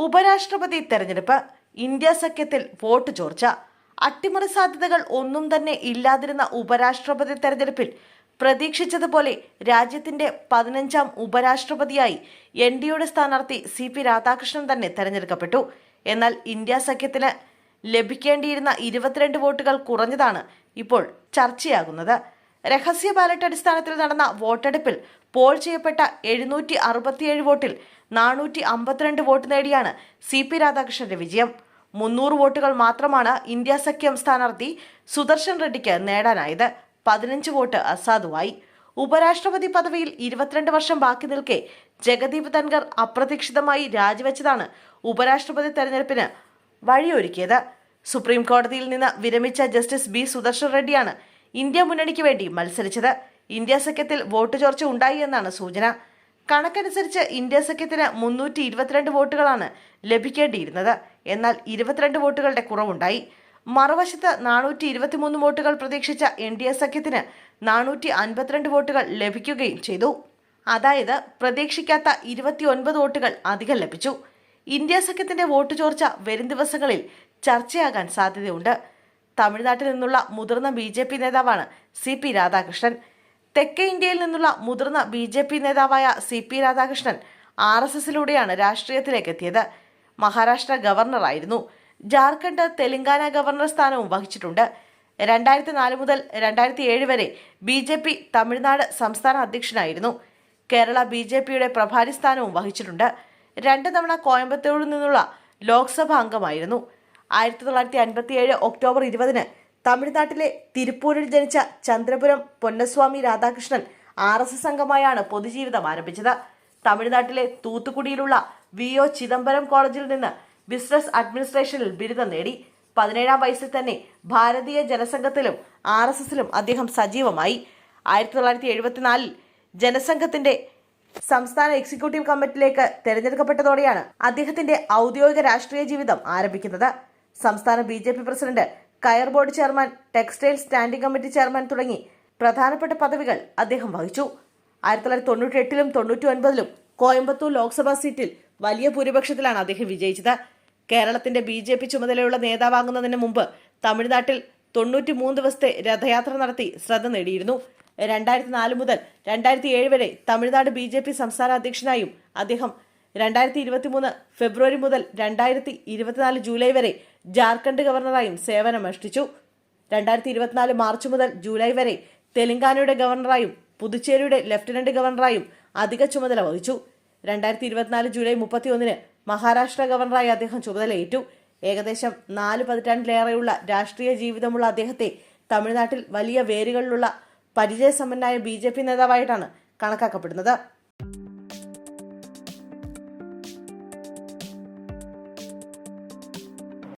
ഉപരാഷ്ട്രപതി തെരഞ്ഞെടുപ്പ്. India സഖ്യത്തിൽ vote ചോർച്ച. അട്ടിമറി സാധ്യതകൾ ഒന്നും തന്നെ ഇല്ലാതിരുന്ന ഉപരാഷ്ട്രപതി തെരഞ്ഞെടുപ്പിൽ പ്രതീക്ഷിച്ചതുപോലെ രാജ്യത്തിന്റെ 15ാം ഉപരാഷ്ട്രപതിയായി NDAയുടെ സ്ഥാനാർത്ഥി CP രാധാകൃഷ്ണൻ തന്നെ തെരഞ്ഞെടുക്കപ്പെട്ടു. എന്നാൽ ഇന്ത്യ സഖ്യത്തിന് ലഭിക്കേണ്ടിയിരുന്ന 22 വോട്ടുകൾ കുറഞ്ഞതാണ് ഇപ്പോൾ ചർച്ചയാകുന്നത്. രഹസ്യ ബാലറ്റ് അടിസ്ഥാനത്തിൽ നടന്ന വോട്ടെടുപ്പിൽ പോൾ ചെയ്യപ്പെട്ട 767 വോട്ടിൽ 452 വോട്ട് നേടിയാണ് CP രാധാകൃഷ്ണന്റെ വിജയം. 300 വോട്ടുകൾ മാത്രമാണ് ഇന്ത്യ സഖ്യം സ്ഥാനാർത്ഥി സുദർശൻ റെഡ്ഡിക്ക് നേടാനായത്. 15 വോട്ട് അസാധുവായി. ഉപരാഷ്ട്രപതി പദവിയിൽ 22 വർഷം ബാക്കി നിൽക്കെ ജഗദീപ് ധൻഖർ അപ്രതീക്ഷിതമായി രാജിവെച്ചതാണ് ഉപരാഷ്ട്രപതി തെരഞ്ഞെടുപ്പിന് വഴിയൊരുക്കിയത്. സുപ്രീം കോടതിയിൽ നിന്ന് വിരമിച്ച ജസ്റ്റിസ് B സുദർശൻ റെഡ്ഡിയാണ് ഇന്ത്യ മുന്നണിക്ക് വേണ്ടി മത്സരിച്ചത്. ഇന്ത്യ സഖ്യത്തിൽ വോട്ട് ചോർച്ച ഉണ്ടായി എന്നാണ് സൂചന. കണക്കനുസരിച്ച് ഇന്ത്യ സഖ്യത്തിന് 322 വോട്ടുകളാണ് ലഭിക്കേണ്ടിയിരുന്നത്. എന്നാൽ 22 വോട്ടുകളുടെ കുറവുണ്ടായി. മറുവശത്ത് 423 വോട്ടുകൾ പ്രതീക്ഷിച്ച NDA സഖ്യത്തിന് 452 വോട്ടുകൾ ലഭിക്കുകയും ചെയ്തു. അതായത് പ്രതീക്ഷിക്കാത്ത 29 വോട്ടുകൾ അധികം ലഭിച്ചു. ഇന്ത്യ സഖ്യത്തിന്റെ വോട്ട് ചോർച്ച വരും ദിവസങ്ങളിൽ ചർച്ചയാകാൻ സാധ്യതയുണ്ട്. തമിഴ്നാട്ടിൽ നിന്നുള്ള മുതിർന്ന BJP നേതാവാണ് CP രാധാകൃഷ്ണൻ. തെക്കേ ഇന്ത്യയിൽ നിന്നുള്ള മുതിർന്ന BJP നേതാവായ CP രാധാകൃഷ്ണൻ RSSലൂടെയാണ് രാഷ്ട്രീയത്തിലേക്ക് എത്തിയത്. മഹാരാഷ്ട്ര ഗവർണറായിരുന്നു. ജാർഖണ്ഡ്, തെലങ്കാന ഗവർണർ സ്ഥാനവും വഹിച്ചിട്ടുണ്ട്. 2004 മുതൽ 2007 വരെ BJP തമിഴ്നാട് സംസ്ഥാന അധ്യക്ഷനായിരുന്നു. കേരള BJPയുടെ പ്രഭാരി സ്ഥാനവും വഹിച്ചിട്ടുണ്ട്. 2 തവണ കോയമ്പത്തൂരിൽ നിന്നുള്ള ലോക്സഭ അംഗമായിരുന്നു. 1957 ഒക്ടോബർ 20 തമിഴ്നാട്ടിലെ തിരുപ്പൂരിൽ ജനിച്ച ചന്ദ്രപുരം പൊന്നസ്വാമി രാധാകൃഷ്ണൻ RSS അംഗമായാണ് പൊതുജീവിതം ആരംഭിച്ചത്. തമിഴ്നാട്ടിലെ തൂത്തുക്കുടിയിലുള്ള VO ചിദംബരം കോളേജിൽ നിന്ന് ബിസിനസ് അഡ്മിനിസ്ട്രേഷനിൽ ബിരുദം നേടി. 17ാം വയസ്സിൽ തന്നെ ഭാരതീയ ജനസംഘത്തിലും RSSലും അദ്ദേഹം സജീവമായി. 1974 ജനസംഘത്തിന്റെ സംസ്ഥാന എക്സിക്യൂട്ടീവ് കമ്മിറ്റിയിലേക്ക് തെരഞ്ഞെടുക്കപ്പെട്ടതോടെയാണ് അദ്ദേഹത്തിന്റെ ഔദ്യോഗിക രാഷ്ട്രീയ ജീവിതം ആരംഭിക്കുന്നത്. സംസ്ഥാന BJP പ്രസിഡന്റ്, കയർ board chairman, textile standing committee chairman തുടങ്ങി പ്രധാനപ്പെട്ട പദവികൾ അദ്ദേഹം വഹിച്ചു. 1998ലും 99ലും കോയമ്പത്തൂർ ലോക്സഭാ സീറ്റിൽ വലിയ ഭൂരിപക്ഷത്തിലാണ് അദ്ദേഹം വിജയിച്ചത്. കേരളത്തിന്റെ BJP ചുമതലയുള്ള നേതാവാകുന്നതിന് മുമ്പ് തമിഴ്നാട്ടിൽ 93 ദിവസത്തെ രഥയാത്ര നടത്തി ശ്രദ്ധ നേടിയിരുന്നു. 2004 മുതൽ 2007 വരെ തമിഴ്നാട് BJP സംസ്ഥാന അധ്യക്ഷനായും അദ്ദേഹം 2023 ഫെബ്രുവരി മുതൽ 2024 ജൂലൈ വരെ ജാർഖണ്ഡ് ഗവർണറായും സേവനമനുഷ്ഠിച്ചു. 2024 മാർച്ച് മുതൽ ജൂലൈ വരെ തെലങ്കാനയുടെ ഗവർണറായും പുതുച്ചേരിയുടെ ലഫ്റ്റനന്റ് ഗവർണറായും അധിക ചുമതല വഹിച്ചു. 2024 ജൂലൈ 31 മഹാരാഷ്ട്ര ഗവർണറായി അദ്ദേഹം ചുമതലയേറ്റു. ഏകദേശം 4 പതിറ്റാണ്ടിലേറെയുള്ള രാഷ്ട്രീയ ജീവിതമുള്ള അദ്ദേഹത്തെ തമിഴ്നാട്ടിൽ വലിയ വേരുകളിലുള്ള പരിചയസമ്പന്നനായ BJP നേതാവായിട്ടാണ് കണക്കാക്കപ്പെടുന്നത്.